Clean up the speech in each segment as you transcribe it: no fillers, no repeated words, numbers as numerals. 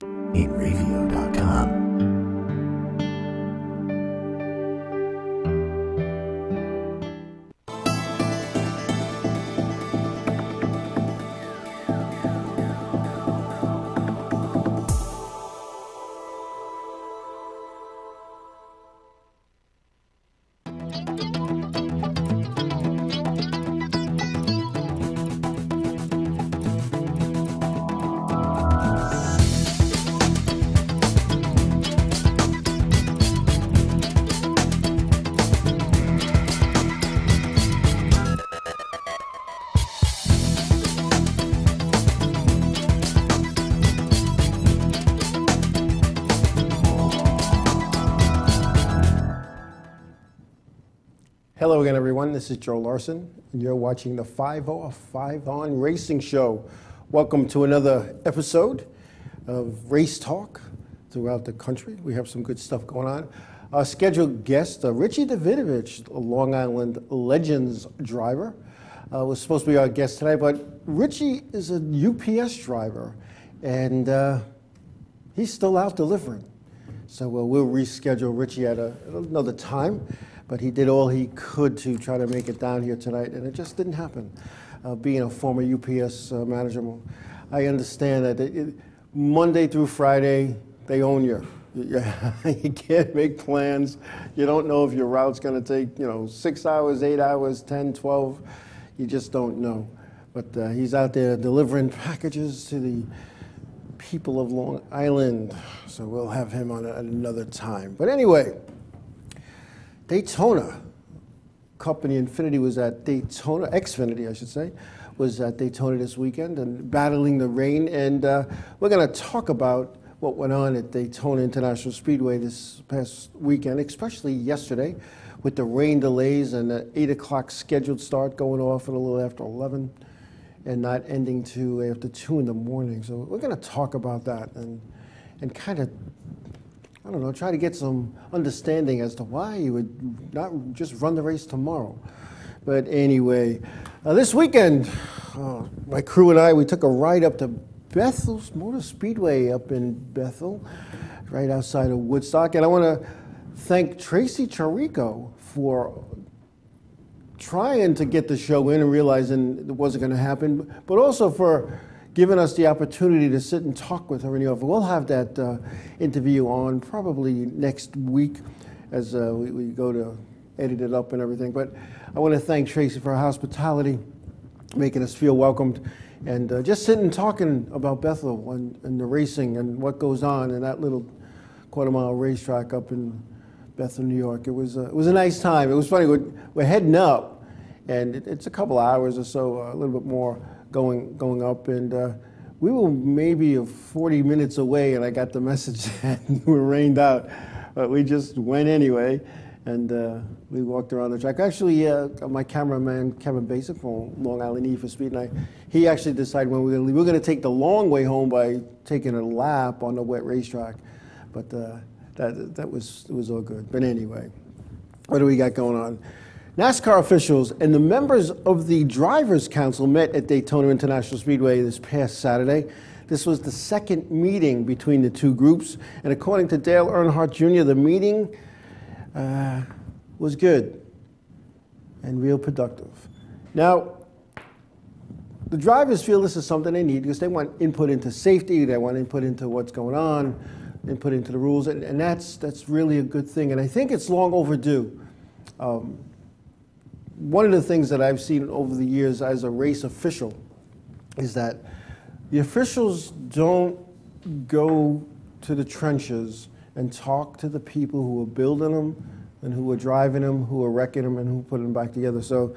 GameReview.com. Hello again, everyone. This is Joe Larson, and you're watching the 5 On Racing Show. Welcome to another episode of Race Talk throughout the country. We have some good stuff going on. Our scheduled guest, Richie Davidovich, a Long Island Legends driver, was supposed to be our guest tonight, but Richie is a UPS driver, and he's still out delivering. So we'll reschedule Richie at another time. But he did all he could to try to make it down here tonight, and it just didn't happen. Being a former UPS manager, I understand that Monday through Friday, they own you. You can't make plans. You don't know if your route's going to take 6 hours, 8 hours, 10, 12. You just don't know. But he's out there delivering packages to the people of Long Island. So we'll have him on another time. But anyway, Daytona Company Infinity was at Daytona, Xfinity I should say, was at Daytona this weekend and battling the rain. And we're going to talk about what went on at Daytona International Speedway this past weekend, especially yesterday with the rain delays and the 8 o'clock scheduled start going off at a little after 11 and not ending to after 2 in the morning. So we're going to talk about that and kind of, I don't know, try to get some understanding as to why you would not just run the race tomorrow. But anyway, this weekend, my crew and I, we took a ride up to Bethel's Motor Speedway up in Bethel, right outside of Woodstock. And I want to thank Tracy Chirico for trying to get the show in and realizing it wasn't going to happen, but also for giving us the opportunity to sit and talk with her in the office. We'll have that interview on probably next week as we go to edit it up and everything. But I want to thank Tracy for her hospitality, making us feel welcomed, and just sitting and talking about Bethel and the racing and what goes on in that little quarter-mile racetrack up in Bethel, New York. It was a nice time. It was funny. We're heading up, and it's a couple hours or so, a little bit more going up, and we were maybe 40 minutes away, and I got the message that we were rained out, but we just went anyway, and we walked around the track. Actually, my cameraman Kevin Basic from Long Island Need for Speed, and he actually decided when we were going to leave. We were going to take the long way home by taking a lap on the wet racetrack, but that was all good. But anyway, what do we got going on? NASCAR officials and the members of the Drivers' Council met at Daytona International Speedway this past Saturday. This was the second meeting between the two groups, and according to Dale Earnhardt Jr., the meeting was good and real productive. Now, the drivers feel this is something they need because they want input into safety, they want input into what's going on, input into the rules, and that's really a good thing, and I think it's long overdue. One of the things that I've seen over the years as a race official is that the officials don't go to the trenches and talk to the people who are building them and who are driving them, who are wrecking them, and who put them back together. So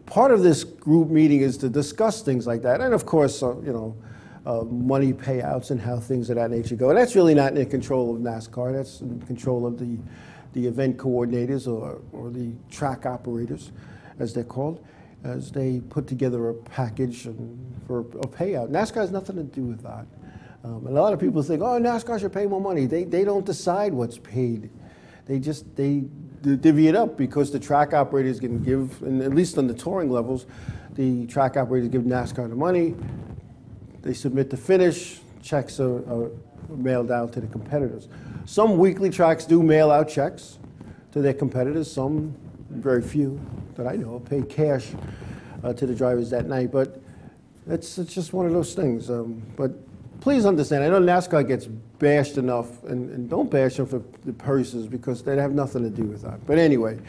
part of this group meeting is to discuss things like that. And of course, money payouts and how things of that nature go. And that's really not in control of NASCAR. That's in control of the event coordinators or the track operators, as they're called, as they put together a package for a payout. NASCAR has nothing to do with that. A lot of people think, oh, NASCAR should pay more money. They don't decide what's paid. They divvy it up because the track operators can give, and at least on the touring levels, the track operators give NASCAR the money. They submit the finish. checks are mailed out to the competitors. Some weekly tracks do mail out checks to their competitors. Some, very few that I know, pay cash to the drivers that night. But it's just one of those things. But please understand, I know NASCAR gets bashed enough, and don't bash them for the purses because they have nothing to do with that. But anyway,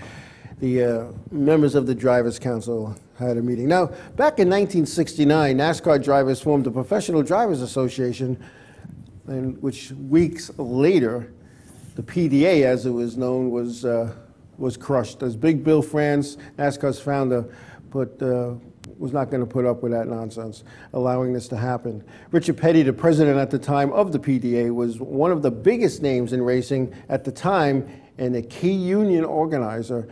the members of the Drivers' Council had a meeting. Now, back in 1969, NASCAR drivers formed the Professional Drivers Association, and which weeks later, the PDA, as it was known, was crushed. As Big Bill France, NASCAR's founder, was not going to put up with that nonsense, allowing this to happen. Richard Petty, the president at the time of the PDA, was one of the biggest names in racing at the time and a key union organizer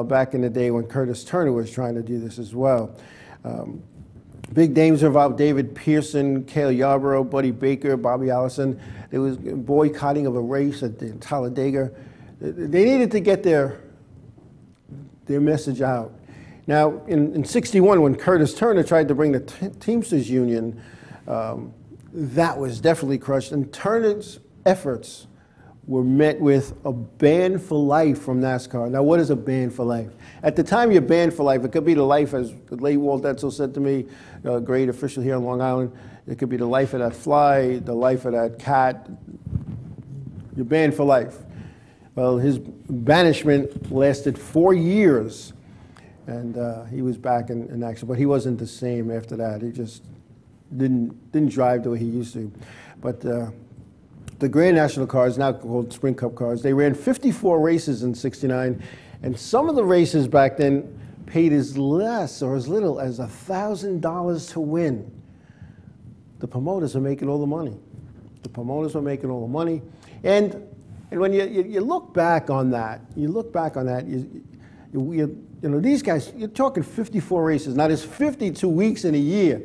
back in the day when Curtis Turner was trying to do this as well. Big names involved David Pearson, Cale Yarborough, Buddy Baker, Bobby Allison. There was boycotting of a race at the Talladega. They needed to get their message out. Now, in '61, when Curtis Turner tried to bring the Teamsters Union, that was definitely crushed. And Turner's efforts were met with a ban for life from NASCAR. Now, what is a ban for life? At the time, you're banned for life. It could be the life, as the late Walt Etzel said to me, a great official here on Long Island. It could be the life of that fly, the life of that cat. You're banned for life. Well, his banishment lasted 4 years. And he was back in action, but he wasn't the same after that. He just didn't drive the way he used to. But the Grand National cars, now called Sprint Cup cars, they ran 54 races in '69, and some of the races back then paid as less or as little as $1,000 to win. The promoters are making all the money. The promoters are making all the money, and when you look back on that, you know, these guys, you're talking 54 races. Now, there's 52 weeks in a year.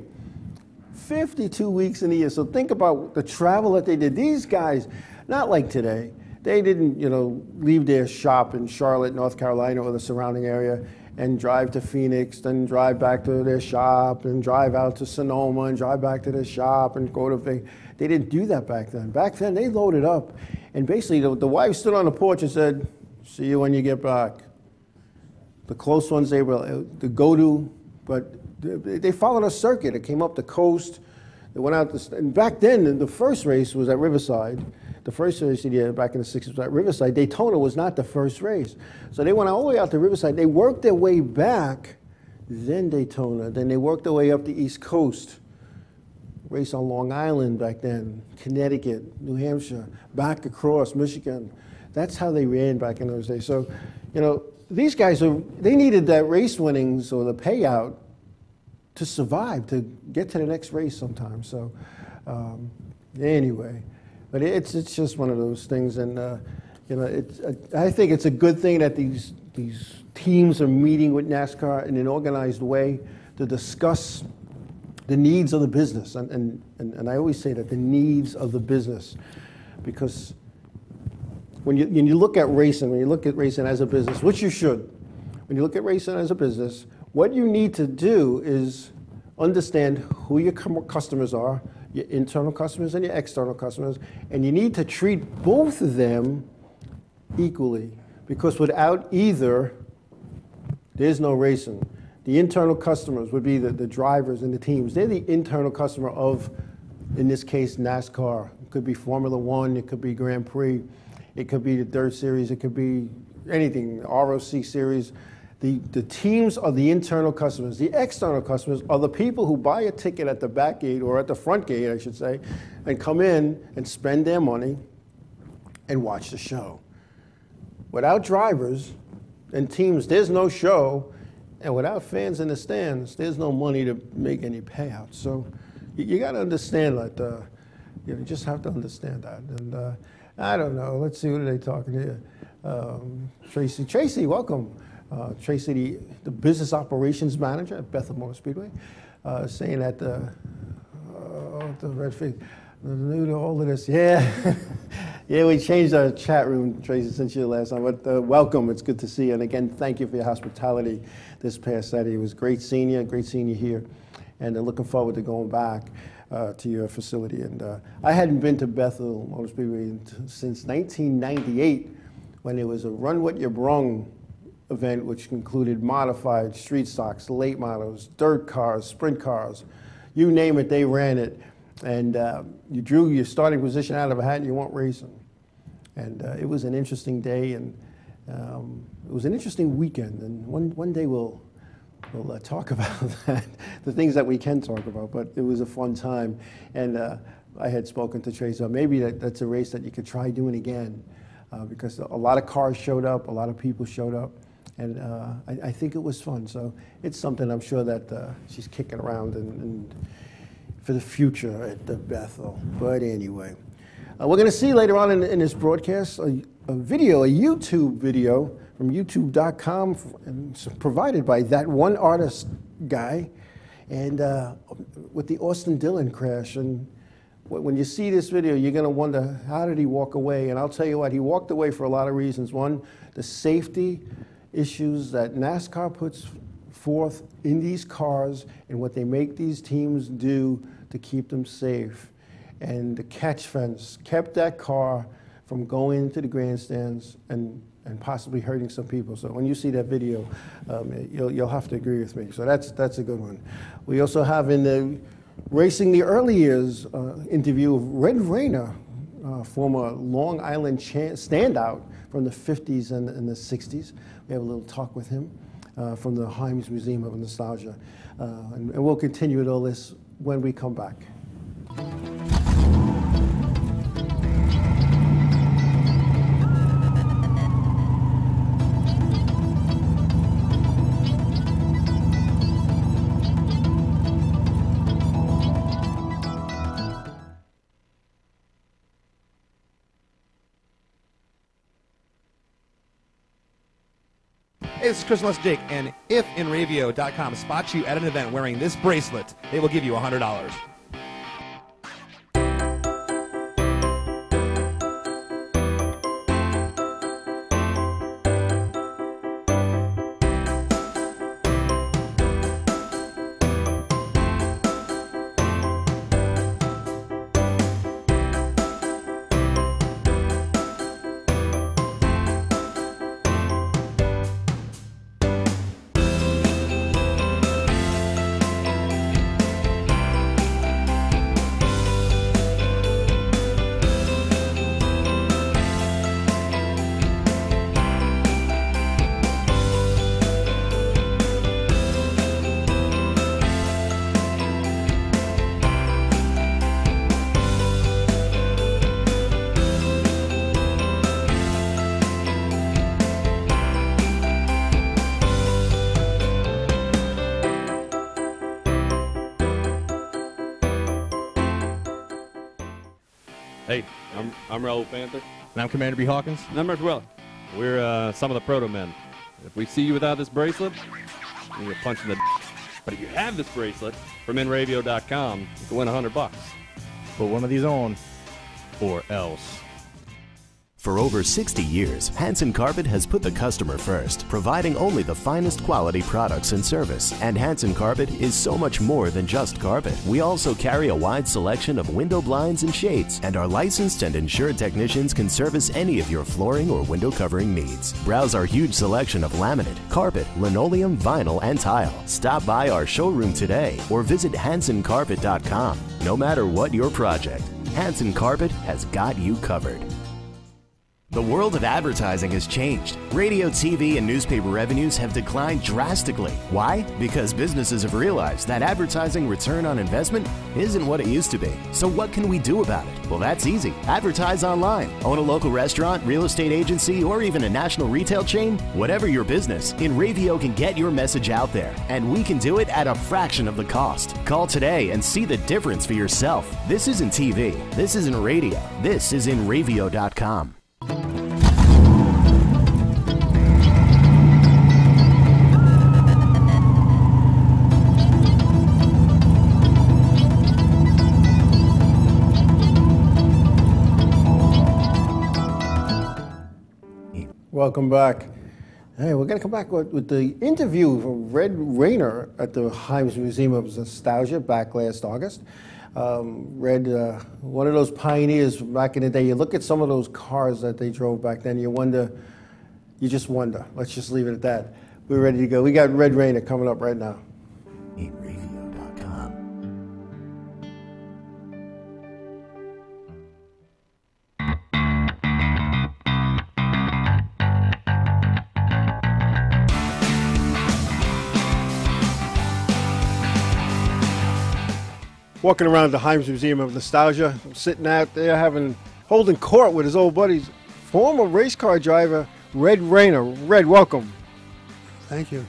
52 weeks in a year. So think about the travel that they did. These guys, not like today, they didn't, you know, leave their shop in Charlotte, North Carolina, or the surrounding area and drive to Phoenix, then drive back to their shop, and drive out to Sonoma, and drive back to their shop, and go to Vegas. They didn't do that back then. Back then, they loaded up, and basically, the wife stood on the porch and said, "See you when you get back." The close ones they were to go to, but they followed a circuit. It came up the coast. They went out, and back then, the first race was at Riverside. The first race back in the 60s was at Riverside. Daytona was not the first race. So they went all the way out to Riverside. They worked their way back, then Daytona. Then they worked their way up the East Coast. Race on Long Island back then, Connecticut, New Hampshire, back across Michigan. That's how they ran back in those days. So, you know, these guys, they needed that race winnings or the payout to survive, to get to the next race sometimes. So anyway, but it's just one of those things. And, you know, I think it's a good thing that these teams are meeting with NASCAR in an organized way to discuss the needs of the business. And I always say that, the needs of the business, because when you look at racing, as a business, which you should, when you look at racing as a business, what you need to do is understand who your customers are, your internal customers and your external customers, and you need to treat both of them equally, because without either, there's no racing. The internal customers would be the drivers and the teams. They're the internal customer of, in this case, NASCAR. It could be Formula One, it could be Grand Prix. It could be the Dirt Series, it could be anything, ROC Series. The teams are the internal customers. The external customers are the people who buy a ticket at the back gate, or at the front gate, I should say, and come in and spend their money and watch the show. Without drivers and teams, there's no show, and without fans in the stands, there's no money to make any payouts. So you got to understand that. You just have to understand that. And I don't know. Let's see, what are they talking here? Tracy. Tracy, welcome. Tracy, the business operations manager at Bethel Motor Speedway, saying that the Redfig, new to all of this. Yeah, yeah, we changed our chat room, Tracy, since you last time. But welcome. It's good to see you. And again, thank you for your hospitality this past Saturday. It was great seeing you here, and looking forward to going back. to your facility. And I hadn't been to Bethel Motor Speedway since 1998, when there was a Run What You Brung event, which included modified street stocks, late models, dirt cars, sprint cars, you name it, they ran it. And you drew your starting position out of a hat and you went racing. And it was an interesting day, and it was an interesting weekend. And one day we'll talk about that, the things that we can talk about, but it was a fun time. And I had spoken to Trace, maybe that's a race that you could try doing again, because a lot of cars showed up, a lot of people showed up, and I think it was fun. So it's something I'm sure that she's kicking around and for the future at the Bethel. But anyway, we're going to see later on in this broadcast a YouTube video from YouTube.com, and it's provided by that one artist guy, and with the Austin Dillon crash. And when you see this video, you're going to wonder, how did he walk away? And I'll tell you what, he walked away for a lot of reasons. One, the safety issues that NASCAR puts forth in these cars and what they make these teams do to keep them safe. And the catch fence kept that car from going into the grandstands and possibly hurting some people. So when you see that video, you'll have to agree with me. So that's a good one. We also have in the Racing the Early Years interview of Red Rayner, former Long Island standout from the 50s and the 60s. We have a little talk with him from the Himes Museum of Nostalgia. And we'll continue with all this when we come back. Hey, this is Chris Dick, and if InRavio.com spots you at an event wearing this bracelet, they will give you $100. Hey, I'm Raul Panther. And I'm Commander B. Hawkins. And I'm Mark Well. We're some of the proto men. If we see you without this bracelet, you're punching the But if you have this bracelet from InRavio.com, you can win $100. Put one of these on, or else. For over 60 years, Hansen Carpet has put the customer first, providing only the finest quality products and service. And Hansen Carpet is so much more than just carpet. We also carry a wide selection of window blinds and shades, and our licensed and insured technicians can service any of your flooring or window covering needs. Browse our huge selection of laminate, carpet, linoleum, vinyl, and tile. Stop by our showroom today or visit HansenCarpet.com. No matter what your project, Hansen Carpet has got you covered. The world of advertising has changed. Radio, TV, and newspaper revenues have declined drastically. Why? Because businesses have realized that advertising return on investment isn't what it used to be. So what can we do about it? Well, that's easy. Advertise online. Own a local restaurant, real estate agency, or even a national retail chain? Whatever your business, InRavio can get your message out there. And we can do it at a fraction of the cost. Call today and see the difference for yourself. This isn't TV. This isn't radio. This is InRavio.com. Welcome back. Hey, we're going to come back with the interview of Red Rayner at the Himes Museum of Nostalgia back last August. Red, one of those pioneers from back in the day. You look at some of those cars that they drove back then, you just wonder. Let's just leave it at that. We're ready to go. We got Red Rayner coming up right now. Radio.com. Walking around the Himes Museum of Nostalgia, sitting out there holding court with his old buddies, former race car driver Red Rayner. Red, welcome. Thank you.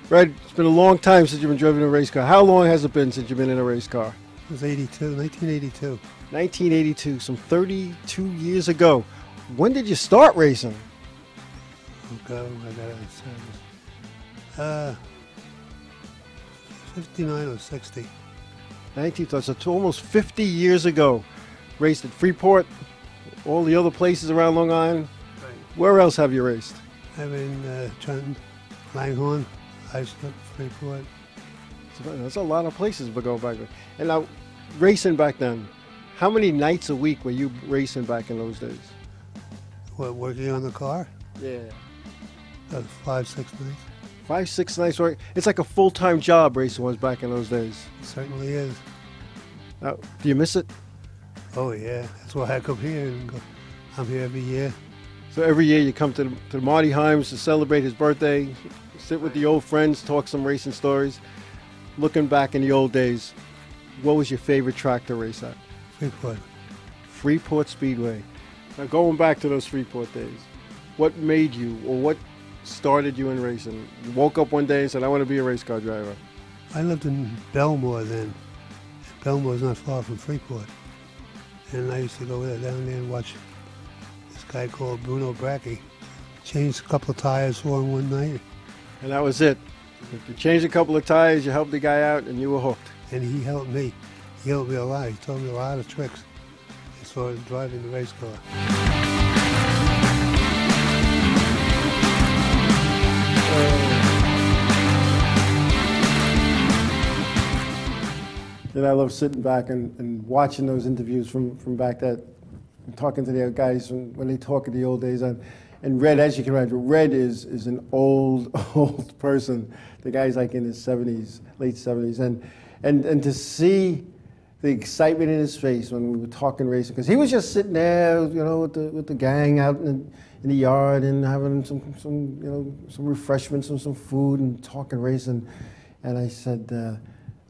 Red, it's been a long time since you've been driving a race car. How long has it been since you've been in a race car? It was 1982. 1982, some 32 years ago. When did you start racing? Okay, I got it. 59 or 60. 19, so it's almost 50 years ago. Raced at Freeport, all the other places around Long Island. Right. Where else have you raced? I'm in Trenton, Langhorne, Islip, Freeport. So that's a lot of places we go back. And now, racing back then, how many nights a week were you racing back in those days? What, working on the car? Yeah. 5, 6 nights. 5, 6 nights work. It's like a full-time job racing was back in those days. It certainly is. Now, do you miss it? Oh yeah, that's why I come here and go. I'm here every year. So every year you come to Marty Himes to celebrate his birthday, sit with the old friends, talk some racing stories. Looking back in the old days, what was your favorite track to race at? Freeport. Freeport Speedway. Now going back to those Freeport days, what made you, or what started you in racing? You woke up one day and said, I want to be a race car driver. I lived in Belmore then. Belmore's not far from Freeport. And I used to go down there and watch this guy called Bruno Bracchi. Changed a couple of tires for him one night. And that was it. If you changed a couple of tires, you helped the guy out, and you were hooked. And he helped me. He helped me a lot. He taught me a lot of tricks as far as driving the race car. And I love sitting back and watching those interviews from back that, and talking to the guys when they talk of the old days. And Red, as you can imagine, Red is an old person. The guy's like in his 70s, late 70s. And to see the excitement in his face when we were talking racing, because he was just sitting there, with the gang out in the yard and having some refreshments and some food and talking racing. And I said,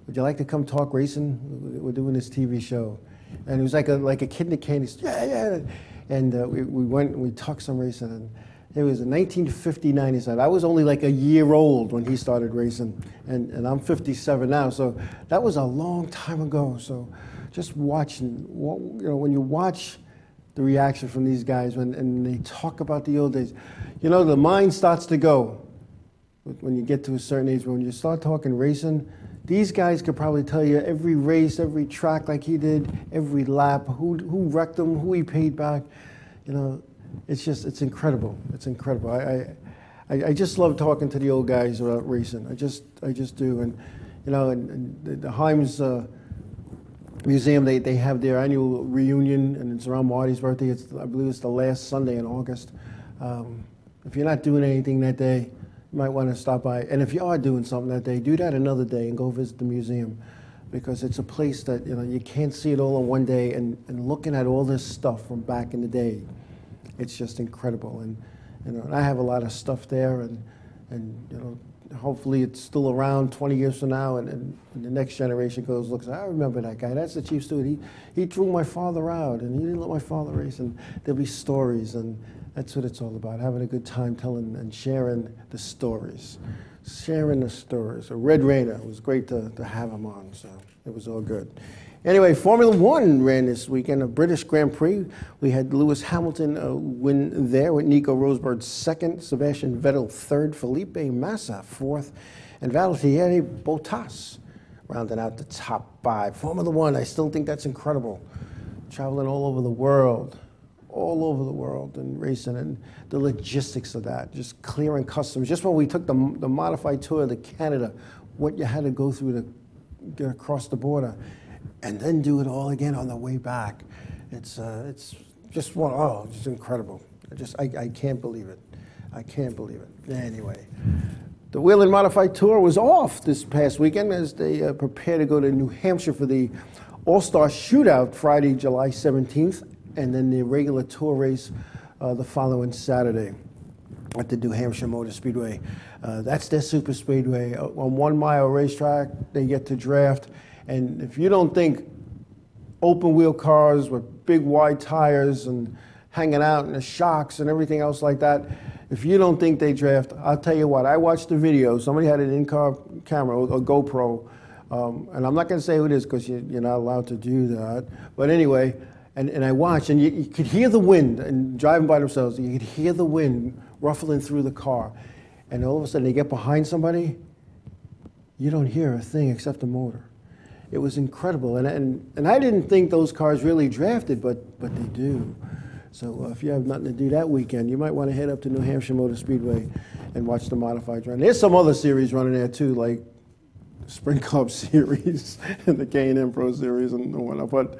would you like to come talk racing? We're doing this TV show. And it was like a kid in a candy store. Yeah. And we went and we talked some racing. And it was in 1959, he said. I was only like a year old when he started racing. And I'm 57 now, so that was a long time ago. So just watching, when you watch the reaction from these guys and they talk about the old days, the mind starts to go when you get to a certain age. When you start talking racing, these guys could probably tell you every race, every track like he did, every lap, who wrecked him, who he paid back. It's incredible. It's incredible. I just love talking to the old guys about racing. I just do. And the Himes Museum, they have their annual reunion, and it's around Marty's birthday. I believe it's the last Sunday in August. If you're not doing anything that day, you might want to stop by. And if you are doing something that day, do that another day and go visit the museum, because it's a place that you can't see it all in one day. And looking at all this stuff from back in the day, it's just incredible. And I have a lot of stuff there, and hopefully it's still around 20 years from now, and the next generation looks, I remember that guy. That's the chief steward. He threw my father out, and he didn't let my father race. And there'll be stories, and that's what it's all about, having a good time telling and sharing the stories. Sharing the stories. So Red Rayner, it was great to have him on, so it was all good. Anyway, Formula One ran this weekend, a British Grand Prix. We had Lewis Hamilton win there with Nico Rosberg second, Sebastian Vettel third, Felipe Massa fourth, and Valtteri Bottas rounding out the top five. Formula One, I still think that's incredible. Traveling all over the world. And racing, and the logistics of that, just clearing customs. Just when we took the modified tour to Canada, what you had to go through to get across the border, and then do it all again on the way back. It's just just incredible. I can't believe it. I can't believe it. Anyway, the Whelen Modified Tour was off this past weekend as they prepare to go to New Hampshire for the All-Star Shootout Friday, July 17th, and then the regular tour race the following Saturday at the New Hampshire Motor Speedway. That's their super speedway. On 1 mile racetrack, they get to draft. And if you don't think open wheel cars with big wide tires and hanging out in the shocks and everything else like that, if you don't think they draft, I'll tell you what, I watched the video. Somebody had an in-car camera, a GoPro, and I'm not going to say who it is because you're not allowed to do that. But anyway, and I watched, and you could hear the wind, and driving by themselves, you could hear the wind ruffling through the car. And all of a sudden they get behind somebody, you don't hear a thing except the motor. It was incredible. And I didn't think those cars really drafted, but they do. So if you have nothing to do that weekend, you might want to head up to New Hampshire Motor Speedway and watch the modified run. There's some other series running there too, like the Sprint Cup Series and the K&M Pro Series and whatnot. But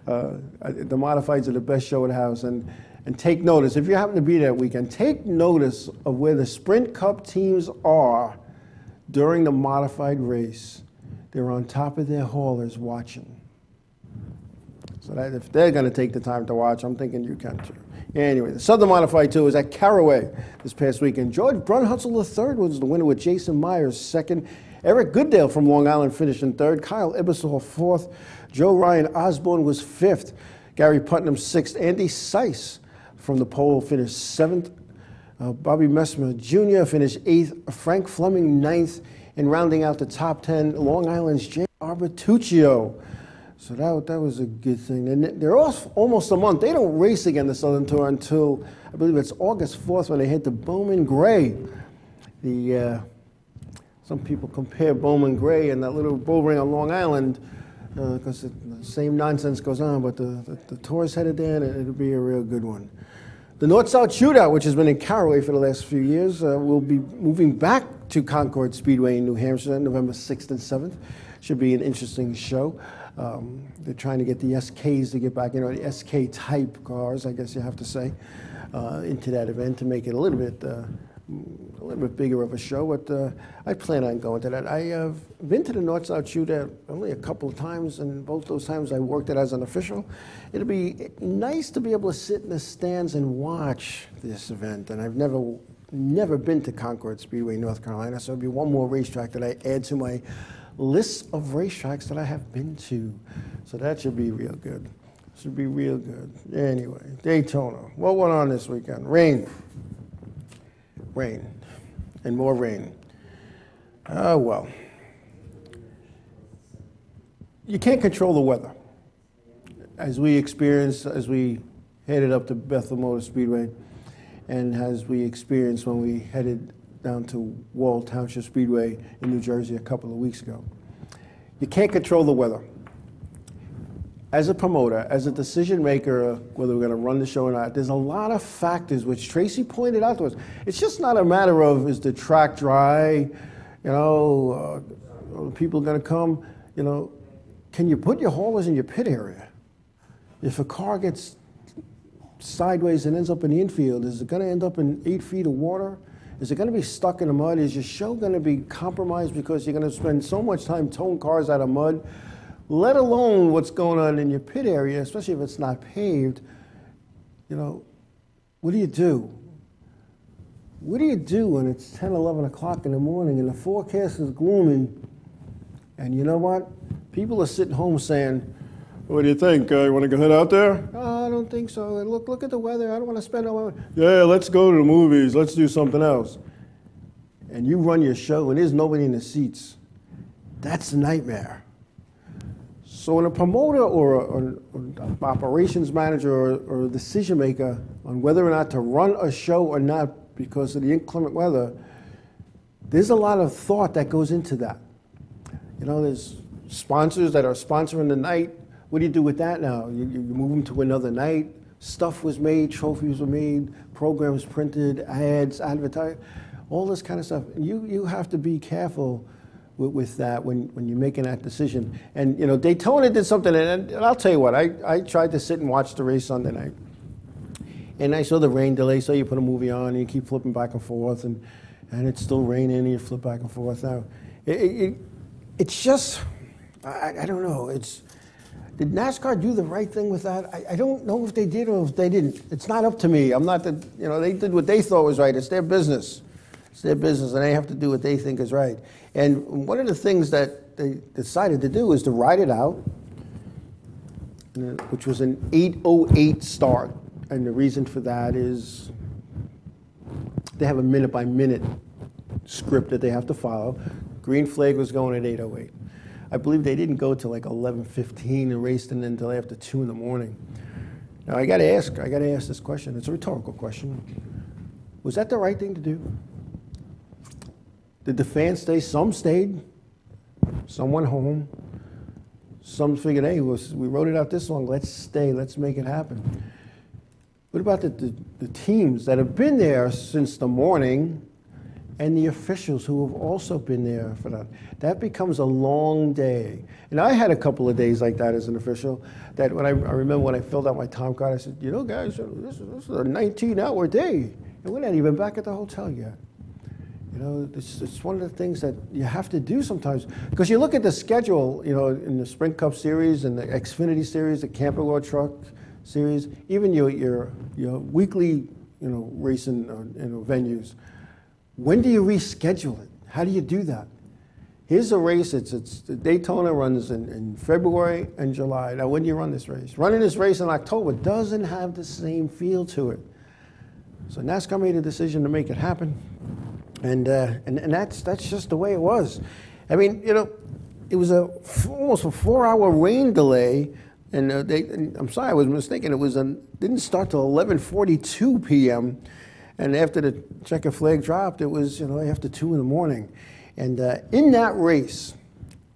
the modifieds are the best show at the house. And take notice, if you happen to be there that weekend, take notice of where the Sprint Cup teams are during the modified race. They're on top of their haulers watching. So that if they're going to take the time to watch, I'm thinking you can too. Anyway, the Southern Modified Tour was at Caraway this past weekend. George Brunhutzel III was the winner with Jason Myers second. Eric Goodale from Long Island finished in third. Kyle Ebersol fourth. Joe Ryan Osborne was fifth. Gary Putnam sixth. Andy Seiss from the pole finished seventh. Bobby Messmer Jr. finished eighth. Frank Fleming ninth. And rounding out the top 10, Long Island's Jay Arbituccio. So that was a good thing. And they're off almost a month. They don't race again the Southern Tour until, I believe it's August 4th when they hit the Bowman Gray. Some people compare Bowman Gray and that little bull ring on Long Island because the same nonsense goes on, but the tour's headed there and it'll be a real good one. The North-South Shootout, which has been in Caraway for the last few years, will be moving back to Concord Speedway in New Hampshire, November 6th and 7th. Should be an interesting show. They're trying to get the SKs to get back, the SK-type cars, I guess you have to say, into that event to make it a little bit bigger of a show. But I plan on going to that. I have been to the North-South Shootout only a couple of times, and both those times I worked it as an official. It'll be nice to be able to sit in the stands and watch this event, and I've never been to Concord Speedway, North Carolina, so it'll be one more racetrack that I add to my list of racetracks that I have been to. So that should be real good. Should be real good. Anyway, Daytona. What went on this weekend? Rain. Rain. And more rain. Oh, well. You can't control the weather. As we experienced, as we headed up to Bethel Motor Speedway, and as we experienced when we headed down to Wall Township Speedway in New Jersey a couple of weeks ago. You can't control the weather. As a promoter, as a decision maker, whether we're going to run the show or not, there's a lot of factors which Tracy pointed out to us. It's just not a matter of, is the track dry, are people going to come, can you put your haulers in your pit area? If a car gets sideways and ends up in the infield, is it going to end up in 8 feet of water? Is it going to be stuck in the mud? Is your show going to be compromised because you're going to spend so much time towing cars out of mud? Let alone what's going on in your pit area, especially if it's not paved. What do you do? What do you do when it's 10, 11 o'clock in the morning and the forecast is gloomy? And you know what? People are sitting home saying, what do you think? You want to go head out there? Oh, I don't think so. Look at the weather. I don't want to spend all my money. Yeah, let's go to the movies. Let's do something else. And you run your show and there's nobody in the seats. That's a nightmare. So when a promoter or an operations manager or a decision maker on whether or not to run a show or not because of the inclement weather, there's a lot of thought that goes into that. There's sponsors that are sponsoring the night. What do you do with that now? You move them to another night. Stuff was made, trophies were made, programs printed, ads, advertised, all this kind of stuff. You have to be careful with that when you're making that decision. And, you know, Daytona did something, and I'll tell you what, I tried to sit and watch the race Sunday night. And I saw the rain delay, so you put a movie on and you keep flipping back and forth, and it's still raining and you flip back and forth. Now, it's just, I don't know, did NASCAR do the right thing with that? I don't know if they did or if they didn't. It's not up to me. I'm not they did what they thought was right. It's their business. It's their business, and they have to do what they think is right. And one of the things that they decided to do is to ride it out, which was an 8:08 start. And the reason for that is they have a minute-by-minute script that they have to follow. Green flag was going at 8:08. I believe they didn't go till like 11:15 and raced until after 2 in the morning. Now I got to ask this question. It's a rhetorical question. Was that the right thing to do? Did the fans stay? Some stayed. Some went home. Some figured, hey, we wrote it out this long. Let's stay. Let's make it happen. What about the teams that have been there since the morning and the officials who have also been there for that? That becomes a long day. And I had a couple of days like that as an official, that when I remember when I filled out my time card, I said, you know, guys, this is a 19-hour day, and we're not even back at the hotel yet. You know, it's one of the things that you have to do sometimes. Because you look at the schedule, you know, in the Sprint Cup Series and the Xfinity Series, the Camping World Truck Series, even your weekly, you know, racing venues. When do you reschedule it? How do you do that? Here's a race. It's Daytona runs in February and July. Now, when do you run this race? Running this race in October doesn't have the same feel to it. So NASCAR made a decision to make it happen, and that's just the way it was. I mean, you know, it was almost a 4-hour rain delay. And I'm sorry, I was mistaken. It didn't start till 11:42 p.m. And after the checker flag dropped, it was, you know, after 2 in the morning. And in that race,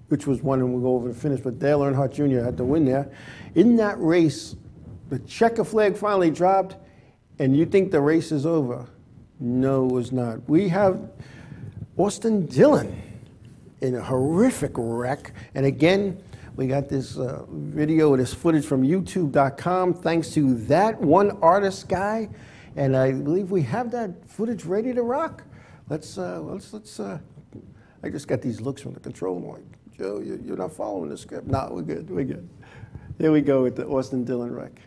which was one, and we'll go over the finish, but Dale Earnhardt Jr. had to win there. In that race, the checker flag finally dropped, and you think the race is over. No, it was not. We have Austin Dillon in a horrific wreck. And again, we got this video, this footage from YouTube.com, thanks to That One Artist guy, and I believe we have that footage ready to rock. Let's. I just got these looks from the control room. Like, Joe, you're not following the script. No, we're good. We're good. There we go with the Austin Dillon wreck.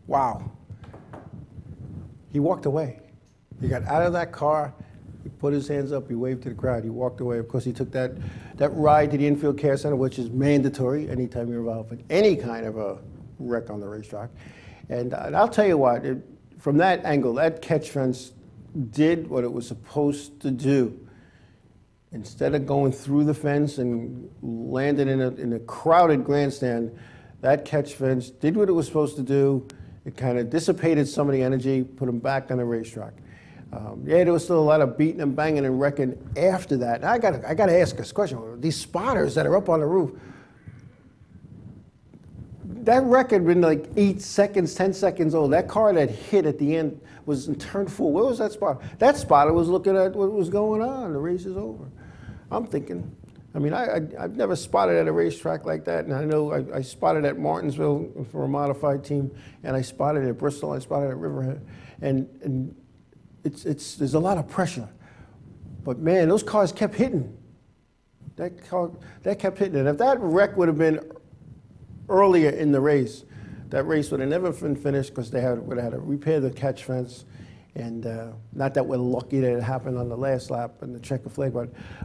Wow. He walked away. He got out of that car, he put his hands up, he waved to the crowd, he walked away. Of course, he took that ride to the infield care center, which is mandatory anytime you're involved in any kind of a wreck on the racetrack. And I'll tell you what, from that angle, that catch fence did what it was supposed to do. Instead of going through the fence and landing in a crowded grandstand, that catch fence did what it was supposed to do. It kind of dissipated some of the energy, put them back on the racetrack. Yeah, there was still a lot of beating and banging and wrecking after that. I got to ask this question. These spotters that are up on the roof, that wreck had been like 8 seconds, 10 seconds old. That car that hit at the end was turned full. Where was that spotter? That spotter was looking at what was going on. The race is over. I'm thinking, I mean, I've never spotted at a racetrack like that, and I know I spotted at Martinsville for a modified team, and I spotted at Bristol, I spotted at Riverhead, and there's a lot of pressure. But man, those cars kept hitting. That kept hitting it. If that wreck would have been earlier in the race, that race would have never been finished because they would have had to repair the catch fence. And not that we're lucky that it happened on the last lap and the checker flag,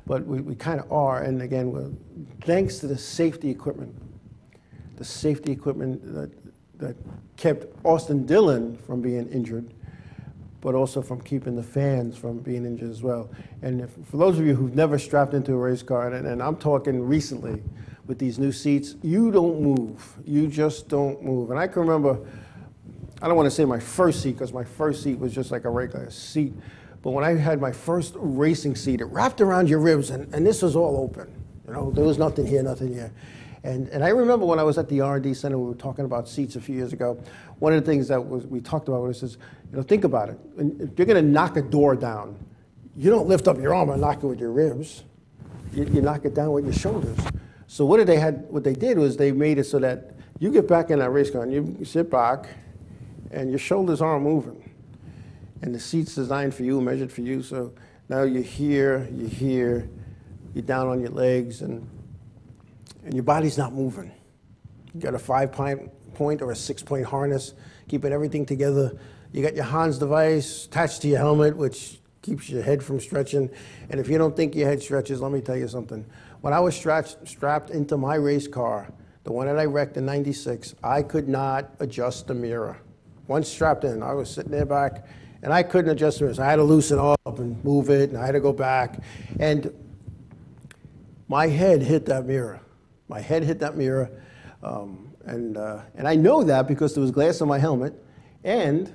but we kind of are. And again, thanks to the safety equipment that kept Austin Dillon from being injured, but also from keeping the fans from being injured as well. And for those of you who've never strapped into a race car, and I'm talking recently with these new seats, you don't move. You just don't move. And I can remember, I don't want to say my first seat, because my first seat was just like a regular seat, but when I had my first racing seat, it wrapped around your ribs, and this was all open. You know, there was nothing here, nothing here. And I remember when I was at the R&D Center, we were talking about seats a few years ago. One of the things that we talked about was, think about it. If you're going to knock a door down, you don't lift up your arm and knock it with your ribs. You knock it down with your shoulders. So what they did was they made it so that you get back in that race car and you sit back, and your shoulders aren't moving. And the seat's designed for you, measured for you. So now you're here, you're down on your legs, and your body's not moving. You got a 5-point or a 6-point harness, keeping everything together. You got your Hans device attached to your helmet, which keeps your head from stretching. And if you don't think your head stretches, let me tell you something. When I was strapped into my race car, the one that I wrecked in '96, I could not adjust the mirror. Once strapped in, I was sitting there back, and I couldn't adjust the mirror. So I had to loosen up and move it, and I had to go back. And my head hit that mirror. My head hit that mirror, and I know that because there was glass on my helmet, and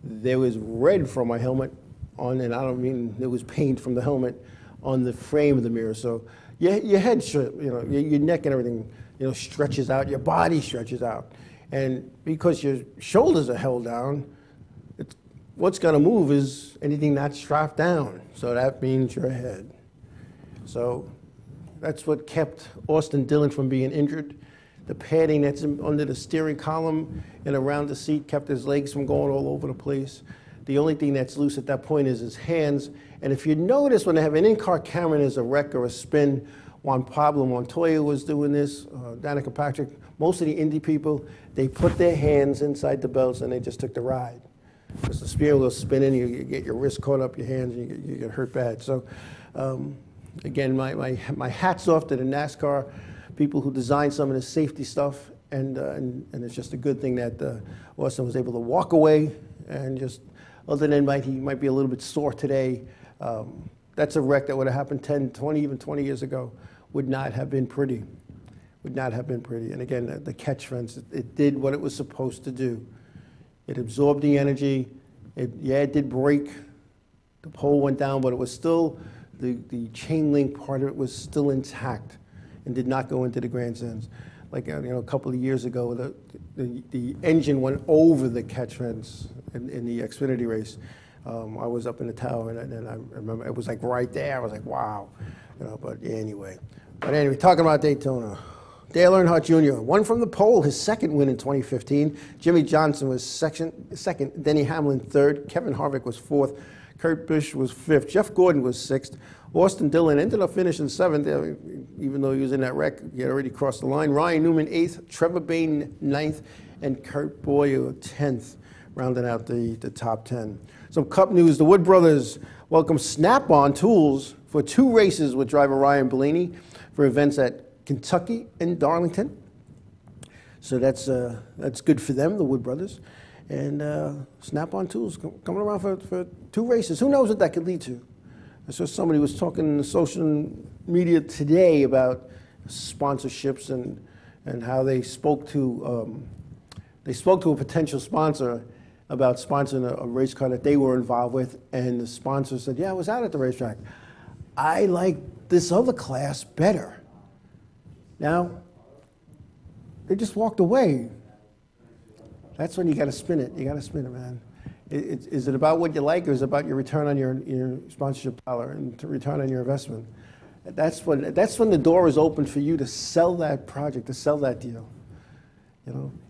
there was red from my helmet on, and I don't mean there was paint from the helmet on the frame of the mirror. So your head, your neck and everything, stretches out. Your body stretches out, and because your shoulders are held down, what's going to move is anything not strapped down. So that means your head. So that's what kept Austin Dillon from being injured. The padding that's under the steering column and around the seat kept his legs from going all over the place. The only thing that's loose at that point is his hands. And if you notice, when they have an in-car camera and there's a wreck or a spin, Juan Pablo Montoya was doing this, Danica Patrick, most of the Indy people, they put their hands inside the belts and they just took the ride. Because the steering wheel's spinning, you get your wrist caught up, your hands, and you get hurt bad. So. Again, my hat's off to the NASCAR people who designed some of the safety stuff, and it's just a good thing that Austin was able to walk away, and just, other than he might be a little bit sore today, that's a wreck that would have happened 10, 20, even 20 years ago, would not have been pretty. Would not have been pretty. And again, the catch fence, it did what it was supposed to do. It absorbed the energy. It did break. The pole went down, but it was still, the chain link part of it was still intact and did not go into the grandstands. Like a couple of years ago, the engine went over the catch fence in the Xfinity race. I was up in the tower, and I remember it was like right there. I was like, wow, But anyway, talking about Daytona. Dale Earnhardt Jr. won from the pole, his second win in 2015. Jimmy Johnson was second. Denny Hamlin third. Kevin Harvick was fourth. Kurt Busch was fifth. Jeff Gordon was sixth. Austin Dillon ended up finishing seventh, even though he was in that wreck. He had already crossed the line. Ryan Newman eighth. Trevor Bayne ninth. And Kurt Boyer 10th, rounding out the top 10. Some Cup news. The Wood Brothers welcome Snap-on Tools for 2 races with driver Ryan Blaney for events at Kentucky and Darlington. So that's good for them, the Wood Brothers. And Snap-on Tools coming around for 2 races. Who knows what that could lead to? I saw somebody was talking in the social media today about sponsorships and how they spoke to a potential sponsor about sponsoring a race car that they were involved with, and the sponsor said, yeah, I was out at the racetrack. I like this other class better. Now, they just walked away. That's when you got to spin it. You got to spin it, man. Is it about what you like, or is it about your return on your sponsorship dollar and to return on your investment? That's when the door is open for you to sell that project, to sell that deal.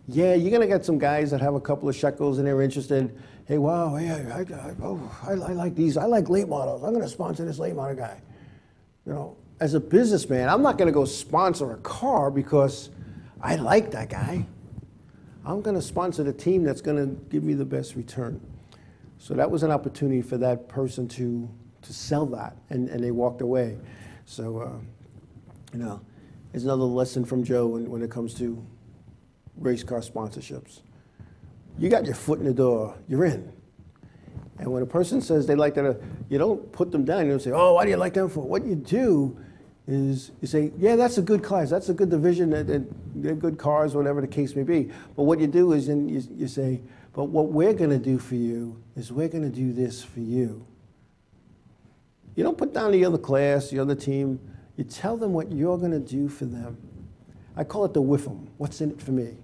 Yeah, you're gonna get some guys that have a couple of shekels and they're interested. Hey, wow, I like these. I like late models. I'm gonna sponsor this late model guy. as a businessman, I'm not going to go sponsor a car because I like that guy. I'm going to sponsor the team that's going to give me the best return. So that was an opportunity for that person to sell that, and they walked away. So, you know, it's another lesson from Joe when it comes to race car sponsorships. You got your foot in the door, you're in. And when a person says they like that, you don't put them down. You don't say, oh, why do you like them for? What you do is you say, yeah, that's a good class, that's a good division, they're good cars, whatever the case may be. But what you do is then you say, but what we're going to do for you is we're going to do this for you. You don't put down the other class, the other team. You tell them what you're going to do for them. I call it the WIFM. What's in it for me?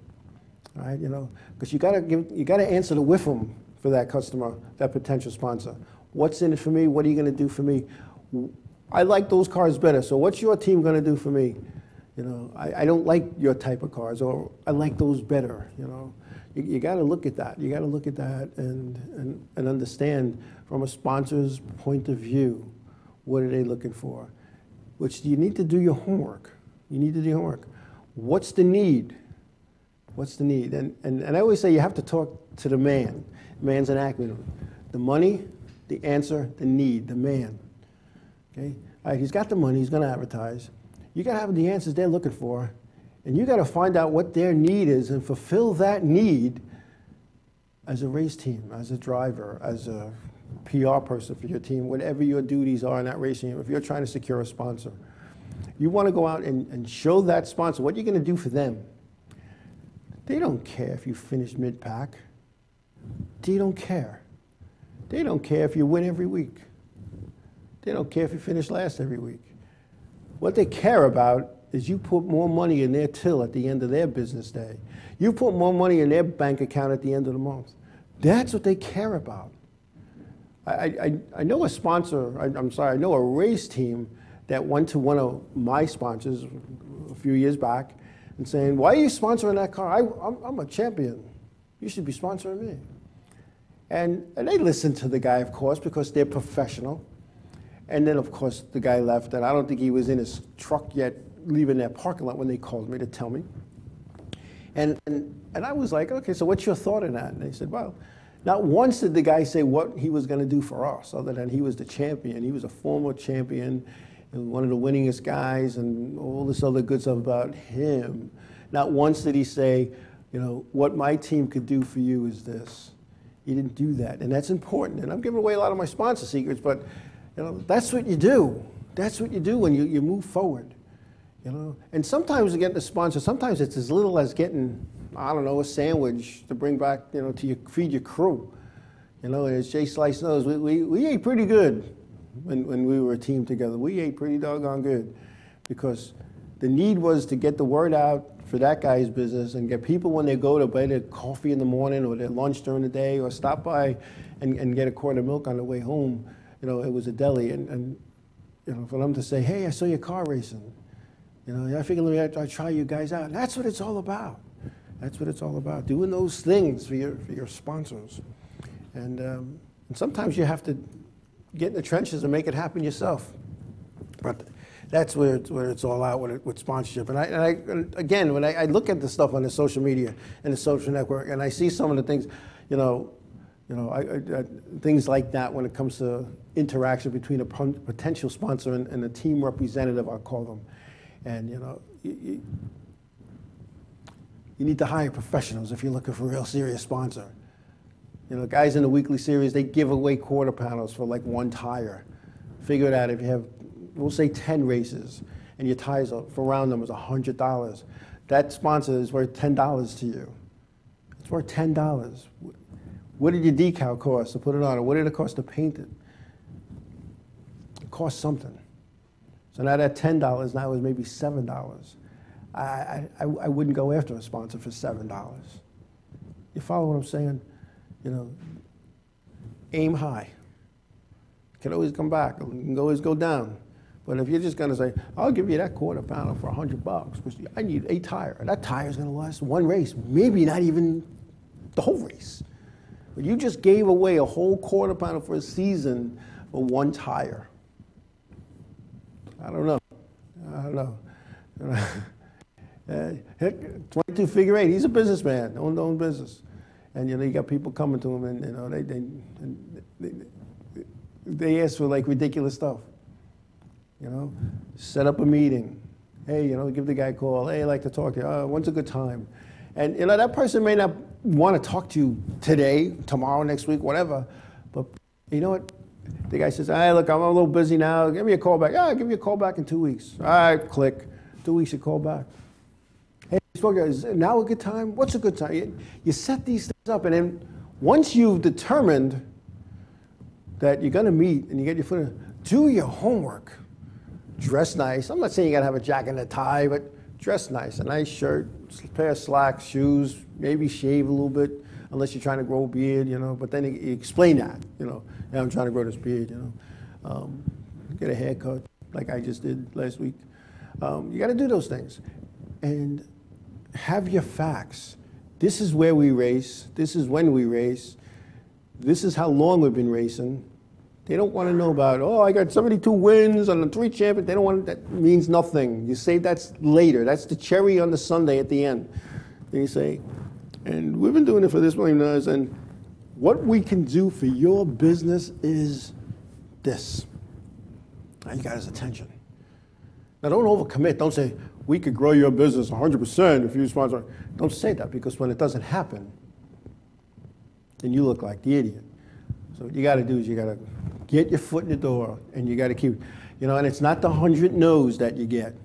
All right, you know, because you got to answer the WIFM for that customer, that potential sponsor. What's in it for me? What are you going to do for me? I like those cars better. So what's your team going to do for me? You know, I don't like your type of cars, or I like those better. You know, you got to look at that. You got to look at that and understand from a sponsor's point of view, what are they looking for? Which you need to do your homework. You need to do your homework. What's the need? What's the need? And I always say you have to talk to the man. Man's an acronym. The money, the answer, the need, the man. Okay? All right, he's got the money, he's going to advertise. You got to have the answers they're looking for, and you got to find out what their need is and fulfill that need as a race team, as a driver, as a PR person for your team, whatever your duties are in that race team. If you're trying to secure a sponsor, you want to go out and show that sponsor what you're going to do for them. They don't care if you finish mid-pack. They don't care. They don't care if you win every week. They don't care if you finish last every week. What they care about is you put more money in their till at the end of their business day. You put more money in their bank account at the end of the month. That's what they care about. I know a sponsor, I know a race team that went to one of my sponsors a few years back and saying, why are you sponsoring that car? I'm a champion. You should be sponsoring me. And they listened to the guy, of course, because they're professional. And then, of course, the guy left, and I don't think he was in his truck yet, leaving that parking lot when they called me to tell me. And I was like, okay, so what's your thought on that? And they said, well, not once did the guy say what he was going to do for us, other than he was the champion. He was a former champion and one of the winningest guys and all this other good stuff about him. Not once did he say, you know, what my team could do for you is this. He didn't do that, and that's important. And I'm giving away a lot of my sponsor secrets, but you know, that's what you do. That's what you do when you move forward. You know, and sometimes getting a sponsor, sometimes it's as little as getting, I don't know, a sandwich to bring back, you know, to feed your crew. You know, and as Jay Slice knows, we ate pretty good when we were a team together. We ate pretty doggone good because the need was to get the word out for that guy's business and get people when they go to buy their coffee in the morning or their lunch during the day or stop by and get a quart of milk on the way home. You know, it was a deli, and you know, for them to say, hey, I saw your car racing. You know, I figured I'd try you guys out. And that's what it's all about. That's what it's all about, doing those things for your sponsors. And sometimes you have to get in the trenches and make it happen yourself. But that's where it's all out with sponsorship. And again, when I look at the stuff on the social media and the social network, and I see some of the things, things like that when it comes to interaction between a potential sponsor and a team representative, I'll call them. And you know, you need to hire professionals if you're looking for a real serious sponsor. You know, guys in the weekly series, they give away quarter panels for like one tire. Figure it out. If you have, we'll say 10 races, and your tires are, for round numbers, $100. That sponsor is worth $10 to you. It's worth $10. What did your decal cost to put it on, or what did it cost to paint it? It cost something. So now that $10 now is maybe $7. I wouldn't go after a sponsor for $7. You follow what I'm saying? You know, aim high. You can always come back. You can always go down. But if you're just going to say, I'll give you that quarter pounder for $100, because I need a tire. That tire is going to last one race, maybe not even the whole race. But you just gave away a whole quarter pounder for a season for one tire. I don't know. I don't know. 22 figure eight. He's a businessman, own business, and you got people coming to him, and they ask for like ridiculous stuff. Set up a meeting. Hey, give the guy a call. Hey, I'd like to talk to you. When's a good time? And that person may not want to talk to you today, tomorrow, next week, whatever. But you know what? The guy says, hey, look, I'm a little busy now. Give me a call back. I'll give you a call back in 2 weeks. All right, click. 2 weeks, you call back. Hey, is now a good time? What's a good time? You set these things up, and then once you've determined that you're going to meet and you get your foot in, do your homework. Dress nice. I'm not saying you got to have a jacket and a tie, but dress nice. A nice shirt, a pair of slacks, shoes, maybe shave a little bit, unless you're trying to grow a beard, But then you explain that, Yeah, I'm trying to grow this beard, Get a haircut, like I just did last week. You got to do those things. And have your facts. This is where we race. This is when we race. This is how long we've been racing. They don't want to know about, I got 72 wins and 3 champions. They don't want, that means nothing. You say that's later. That's the cherry on the sundae at the end. Then you say, and we've been doing it for this many years, and what we can do for your business is this. Now you got his attention. Now don't overcommit. Don't say, we could grow your business 100% if you sponsor. Don't say that, because when it doesn't happen, then you look like the idiot. So what you got to do is you got to get your foot in the door, and you got to keep, and it's not the 100 no's that you get.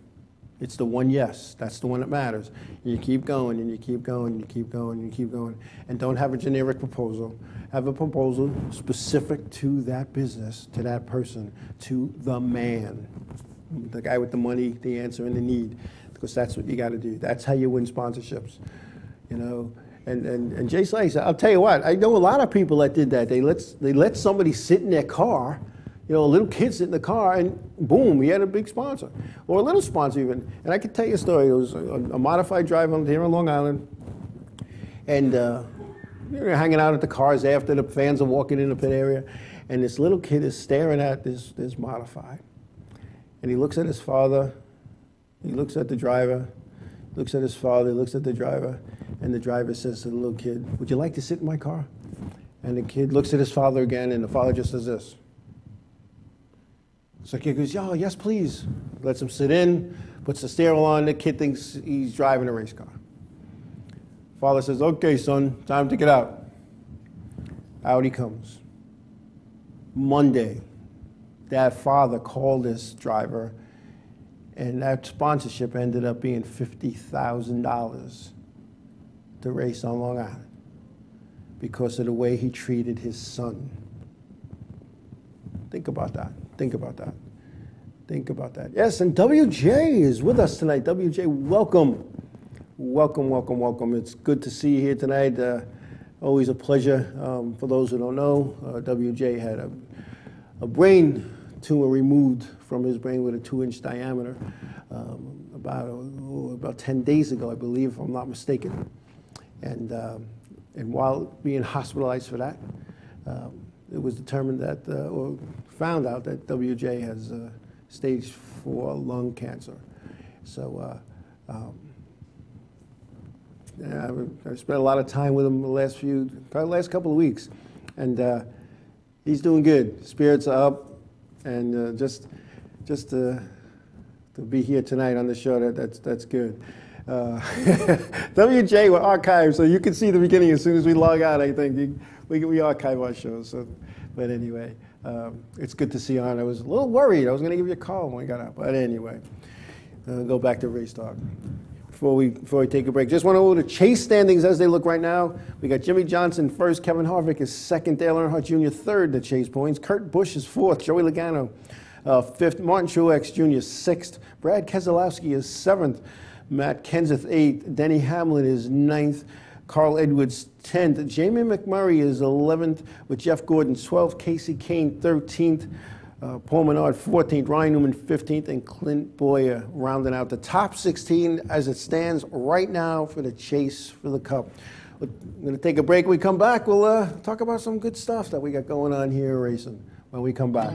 It's the one yes. That's the one that matters. And you keep going, and you keep going, and you keep going, and you keep going. And don't have a generic proposal. Have a proposal specific to that business, to that person, to the man. The guy with the money, the answer, and the need. Because that's what you got to do. That's how you win sponsorships. And Jay Slaney said, I'll tell you what, I know a lot of people that did that. They let somebody sit in their car, a little kid sit in the car, and boom, he had a big sponsor. Or a little sponsor even. And I could tell you a story. It was a modified drive here on Long Island. And you're hanging out at the cars after the fans are walking in the pit area. And this little kid is staring at this modified. And he looks at his father, he looks at the driver, looks at his father, looks at the driver, and the driver says to the little kid, would you like to sit in my car? And the kid looks at his father again, and the father just does this. So the kid goes, yes, please. Lets him sit in, puts the steering wheel on, the kid thinks he's driving a race car. Father says, okay, son, time to get out. Out he comes. Monday, that father called this driver, and that sponsorship ended up being $50,000 to race on Long Island because of the way he treated his son. Think about that. Think about that. Think about that. Yes, and WJ is with us tonight. WJ, welcome. Welcome, welcome, welcome. It's good to see you here tonight. Always a pleasure. For those who don't know, WJ had a brain tumor removed from his brain with a 2-inch diameter about 10 days ago, I believe, if I'm not mistaken. And while being hospitalized for that, it was determined that, or found out that WJ has stage 4 lung cancer. So I spent a lot of time with him the last couple of weeks, and he's doing good. Spirits are up, and just to be here tonight on the show, that's good. WJ were archived, so you can see the beginning as soon as we log out. I think we archive our shows. So, but anyway, it's good to see you on. I was a little worried. I was going to give you a call when we got out, but anyway, go back to race talk. Before we take a break, just want to go to Chase standings as they look right now. We got Jimmy Johnson first, Kevin Harvick is second, Dale Earnhardt Jr. third to Chase points, Kurt Busch is fourth, Joey Logano fifth, Martin Truex Jr. sixth, Brad Keselowski is seventh, Matt Kenseth eighth, Denny Hamlin is ninth, Carl Edwards 10th, Jamie McMurray is 11th with Jeff Gordon 12th, Casey Kane 13th, Paul Menard 14th, Ryan Newman 15th, and Clint Boyer rounding out the top 16 as it stands right now for the chase for the Cup. We're going to take a break. When we come back, we'll talk about some good stuff that we got going on here racing when we come back.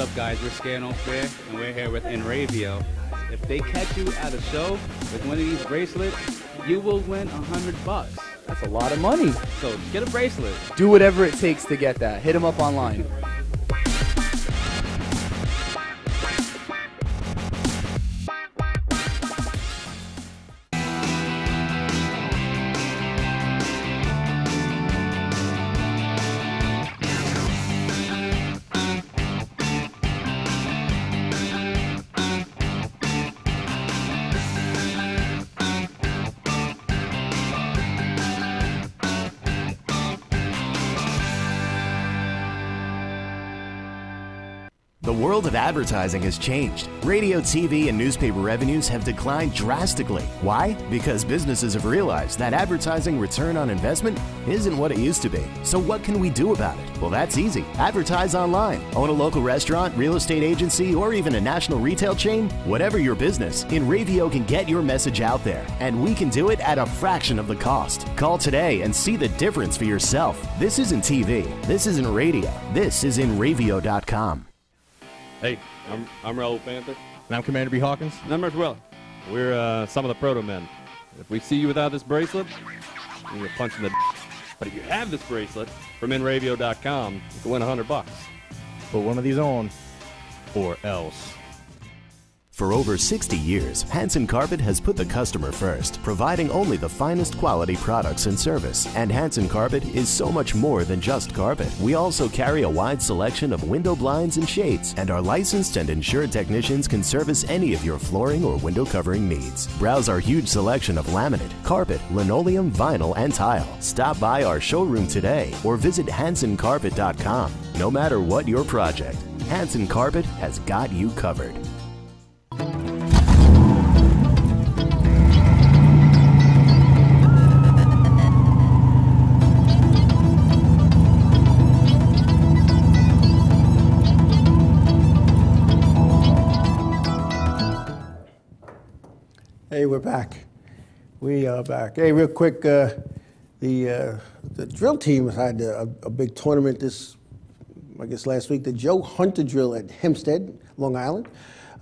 up, guys? We're Scared No Fair, and we're here with Enravio. If they catch you at a show with one of these bracelets, you will win $100. That's a lot of money. So get a bracelet. Do whatever it takes to get that. Hit them up online. The world of advertising has changed. Radio, TV, and newspaper revenues have declined drastically. Why? Because businesses have realized that advertising return on investment isn't what it used to be. So what can we do about it? Well, that's easy. Advertise online. Own a local restaurant, real estate agency, or even a national retail chain? Whatever your business, Enravio can get your message out there, and we can do it at a fraction of the cost. Call today and see the difference for yourself. This isn't TV. This isn't radio. This is Enravio.com. Hey, I'm Raul Panther. And I'm Commander B. Hawkins. And I'm Rich Weller. We're some of the Proto Men. If we see you without this bracelet, you're punching the But if you have this bracelet from Enravio.com, you can win $100. Put one of these on, or else. For over 60 years, Hanson Carpet has put the customer first, providing only the finest quality products and service. And Hanson Carpet is so much more than just carpet. We also carry a wide selection of window blinds and shades, and our licensed and insured technicians can service any of your flooring or window covering needs. Browse our huge selection of laminate, carpet, linoleum, vinyl, and tile. Stop by our showroom today or visit HansonCarpet.com. No matter what your project, Hanson Carpet has got you covered. Hey, we're back. We are back. Hey, real quick, the drill team had a big tournament last week. The Joe Hunter drill at Hempstead, Long Island.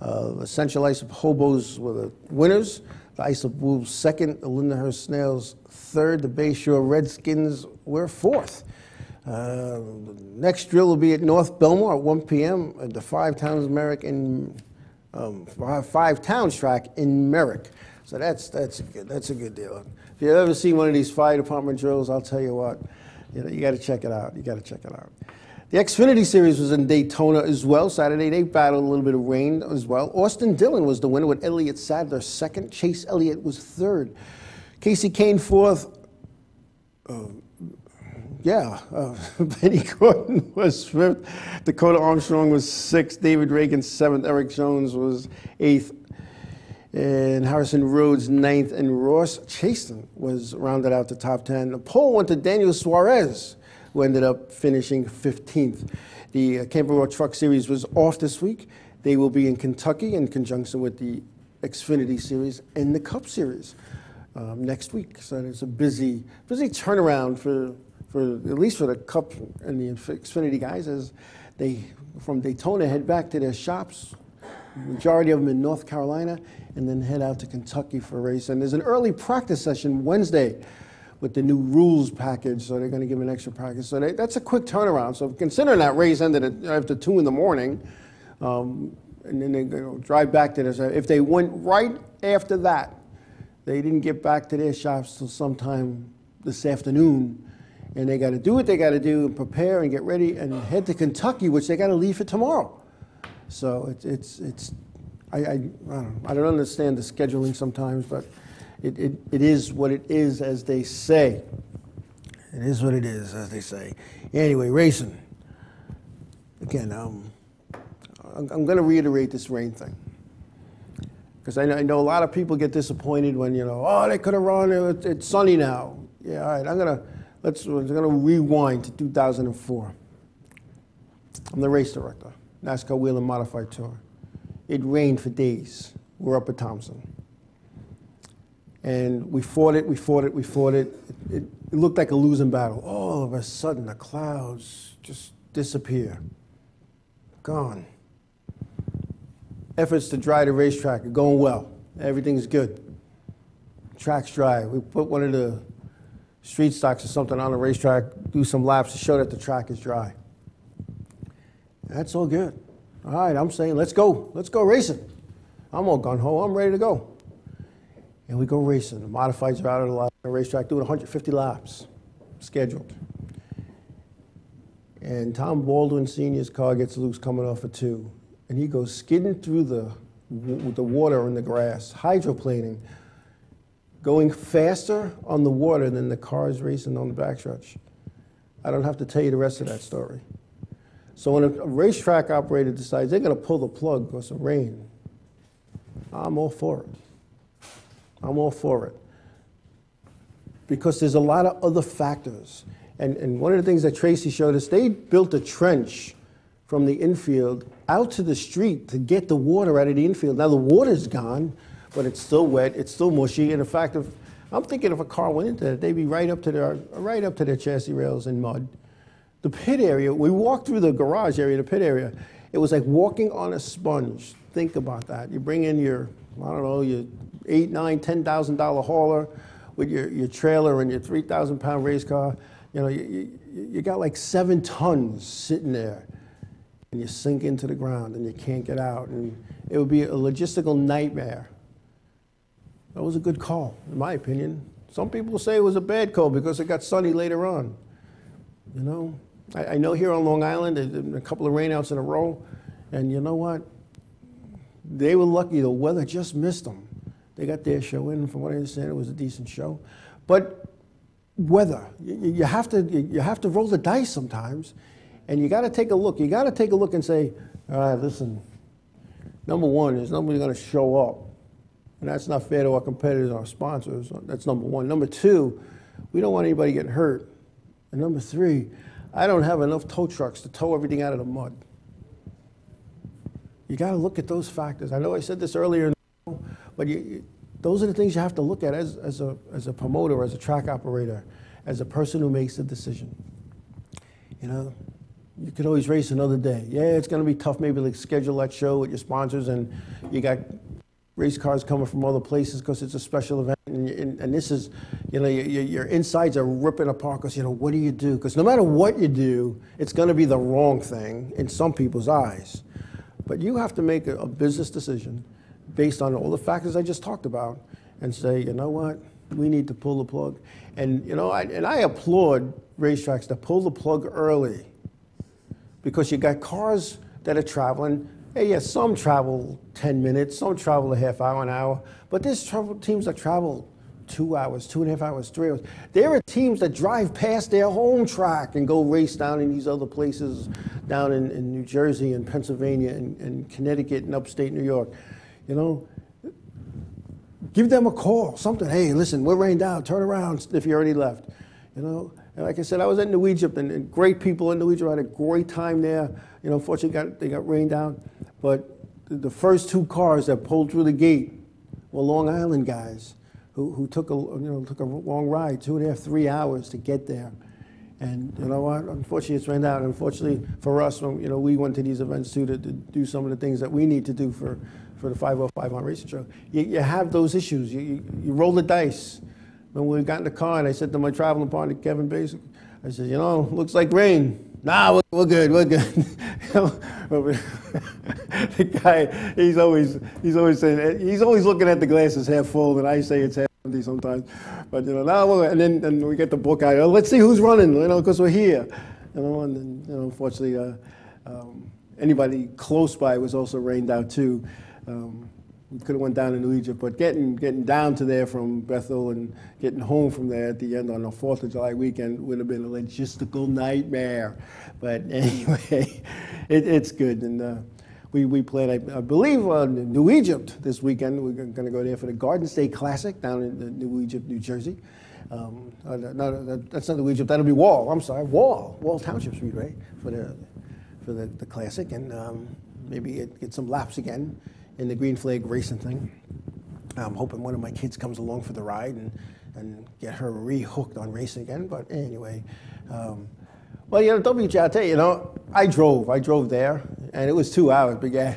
Essential Ice of Hobos were the winners. The Ice of Wolves second. The Lindenhurst Snails third. The Bayshore Redskins were fourth. The next drill will be at North Belmore at 1 p.m. at the Five Towns track in Merrick. So that's a good deal. If you've ever seen one of these fire department drills, I'll tell you what, you got to check it out. The Xfinity Series was in Daytona as well. Saturday, they battled a little bit of rain as well. Austin Dillon was the winner with Elliott Sadler second. Chase Elliott was third. Casey Kane fourth. Benny Gordon was fifth. Dakota Armstrong was sixth. David Reagan seventh. Eric Jones was eighth. And Harrison Rhodes ninth. And Ross Chaston was rounded out the top 10. The pole went to Daniel Suarez, who ended up finishing 15th. The Camping World Truck Series was off this week. They will be in Kentucky in conjunction with the Xfinity Series and the Cup Series next week. So it's a busy turnaround for at least for the Cup and the Xfinity guys, as they from Daytona head back to their shops, majority of them in North Carolina, and then head out to Kentucky for a race. And there's an early practice session Wednesday with the new rules package, so they're going to give an extra practice. So that's a quick turnaround. So considering that race ended after 2 in the morning, and then they drive back to this. If they went right after that, they didn't get back to their shops till sometime this afternoon, and they got to do what they got to do and prepare and get ready and head to Kentucky, which they got to leave for tomorrow. So I don't understand the scheduling sometimes, but it is what it is, as they say. It is what it is, as they say. Anyway, racing. Again, I'm going to reiterate this rain thing, because I know a lot of people get disappointed when they could have run. It's sunny now. Yeah, all right. We're gonna rewind to 2004. I'm the race director, NASCAR Wheel and Modified Tour. It rained for days. We're up at Thompson. And we fought it. It looked like a losing battle. All of a sudden, the clouds just disappear. Gone. efforts to dry the racetrack are going well. Everything's good. Track's dry. We put one of the street stocks or something on the racetrack, do some laps to show that the track is dry. That's all good. All right, I'm saying let's go racing. I'm all gung-ho, I'm ready to go. And we go racing. The modifieds are out of the racetrack doing 150 laps, scheduled. And Tom Baldwin Sr.'s car gets loose coming off of 2. And he goes skidding through the water and the grass, hydroplaning, going faster on the water than the cars racing on the backstretch. I don't have to tell you the rest of that story. So when a racetrack operator decides they're going to pull the plug because of rain, I'm all for it. I'm all for it. Because there's a lot of other factors. And one of the things that Tracy showed us, they built a trench from the infield out to the street to get the water out of the infield. Now the water's gone, but it's still wet, it's still mushy. And in fact, I'm thinking if a car went into it, they'd be right up to their chassis rails in mud. The pit area, we walked through the garage area, the pit area. It was like walking on a sponge. Think about that. You bring in your, I don't know, your $8,000, $9,000, $10,000 hauler with your trailer and your 3,000-pound race car. You know, you got like 7 tons sitting there, and you sink into the ground and you can't get out, and it would be a logistical nightmare. That was a good call, in my opinion. Some people say it was a bad call because it got sunny later on. You know, I know here on Long Island, there's been a couple of rainouts in a row, and you know what? They were lucky. The weather just missed them. They got their show in. From what I understand, it was a decent show. But weather, you have to roll the dice sometimes, and you got to take a look. You got to take a look and say, all right, listen, number one, there's nobody going to show up. And that's not fair to our competitors and our sponsors. That's number one. Number two, we don't want anybody getting hurt. And number three, I don't have enough tow trucks to tow everything out of the mud. You got to look at those factors. I know I said this earlier, but those are the things you have to look at as a promoter, as a track operator, as a person who makes the decision. You know, you could always race another day. Yeah, it's going to be tough maybe to schedule that show with your sponsors, and you got race cars coming from other places because it's a special event, and this is, you know, your insides are ripping apart because, you know, what do you do? Because no matter what you do, it's going to be the wrong thing in some people's eyes. But you have to make a business decision based on all the factors I just talked about and say, you know what, we need to pull the plug. And, you know, I applaud racetracks that pull the plug early, because you got cars that are traveling. Hey, yes, some travel 10 minutes, some travel a half hour, an hour, but there's teams that travel 2 hours, 2.5 hours, 3 hours. There are teams that drive past their home track and go race down in these other places, down in New Jersey and Pennsylvania and Connecticut and upstate New York. You know, give them a call, something. Hey, listen, we're rained out, turn around if you already left. You know, and like I said, I was in New Egypt, and great people in New Egypt. I had a great time there. You know, unfortunately, they got rained out. But the first 2 cars that pulled through the gate were Long Island guys who took a long ride, 2.5, 3 hours to get there. And you know what? Unfortunately, it's rained out. Unfortunately for us, you know, we went to these events too to do some of the things that we need to do for the 505 on Racing Show. You have those issues. You roll the dice. When we got in the car, and I said to my traveling partner, Kevin Basic, I said, you know, looks like rain. Nah, we're good, we're good. The guy, he's always saying, he's always looking at the glasses half full, and I say it's half empty sometimes. But you know, now and then we get the book out. Let's see who's running, you know, because we're here. You know, and then, you know, unfortunately, anybody close by was also rained out too. We could have went down to New Egypt, but getting down to there from Bethel and getting home from there at the end on the 4th of July weekend would have been a logistical nightmare. But anyway, it's good. And we plan, I believe, New Egypt this weekend. We're going to go there for the Garden State Classic down in New Egypt, New Jersey. No, that's not New Egypt. That'll be Wall. I'm sorry, Wall Township Speedway for the Classic, and maybe get some laps again in the Green Flag racing thing. I'm hoping one of my kids comes along for the ride and get her re-hooked on racing again. But anyway, well, you know, WJ, I'll tell you, you know, I drove there, and it was 2 hours, but yeah,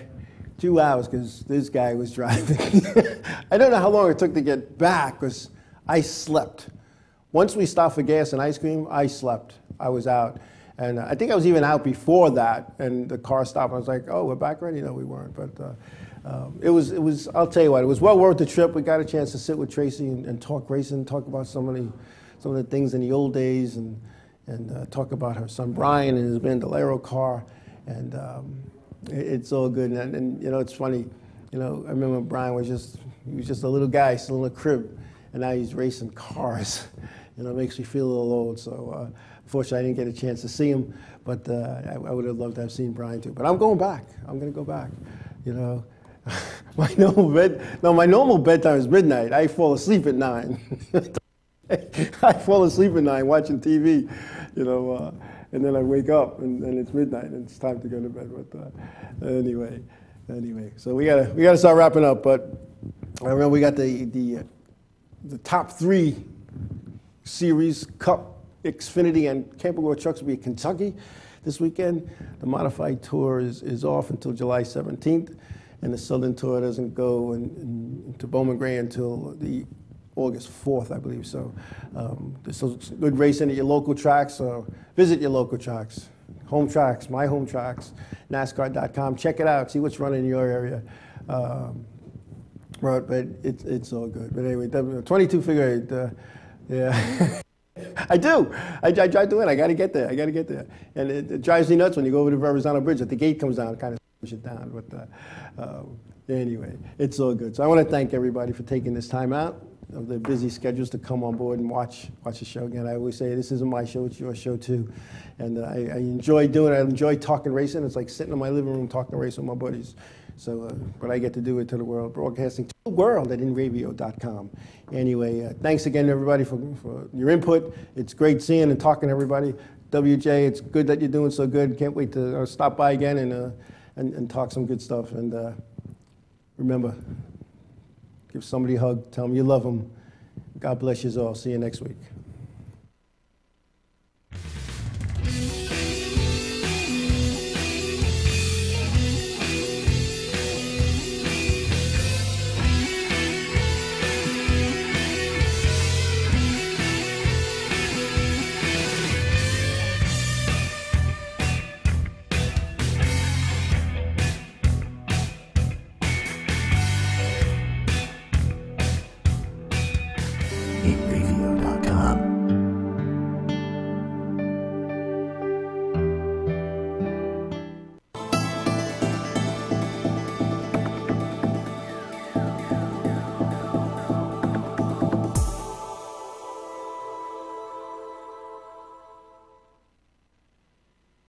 2 hours because this guy was driving. I don't know how long it took to get back because I slept. Once we stopped for gas and ice cream, I slept. I was out. And I think I was even out before that, and the car stopped. I was like, oh, we're back already? No, we weren't. But it was, I'll tell you what, it was well worth the trip. We got a chance to sit with Tracy and talk racing, talk about some of the things in the old days, and talk about her son Brian and his Bandolero car. And it's all good. And you know, it's funny. You know, I remember Brian was just a little guy, still in a crib, and now he's racing cars. You know, it makes me feel a little old. So unfortunately, I didn't get a chance to see him, but I would have loved to have seen Brian too. But I'm going back. I'm going to go back. You know, my normal bedtime is midnight. I fall asleep at 9. I fall asleep at 9 watching TV. You know, and then I wake up and it's midnight and it's time to go to bed. But anyway, so we gotta start wrapping up. But I remember we got the top 3 series Cup, Xfinity, and Camping World Trucks will be in Kentucky this weekend. The modified tour is off until July 17th, and the Southern Tour doesn't go to Bowman Gray until the August 4th, I believe. So this is good racing at your local tracks. So visit your local tracks, home tracks, my home tracks, NASCAR.com. Check it out. See what's running in your area. But it's all good. But anyway, 22 figure 8. Yeah. I do. I try to win. I got to get there. And it drives me nuts when you go over the Verrazano Bridge. If the gate comes down, it kind of push it down. But anyway, it's all good. So I want to thank everybody for taking this time out of their busy schedules to come on board and watch the show again. I always say this isn't my show, it's your show too. And I enjoy doing it. I enjoy talking racing. It's like sitting in my living room talking racing with my buddies. So, but I get to do it to the world, broadcasting to the world at InRavio.com. Anyway, thanks again, everybody, for your input. It's great seeing and talking to everybody. WJ, it's good that you're doing so good. Can't wait to stop by again and talk some good stuff. And remember, give somebody a hug. Tell them you love them. God bless you all. See you next week.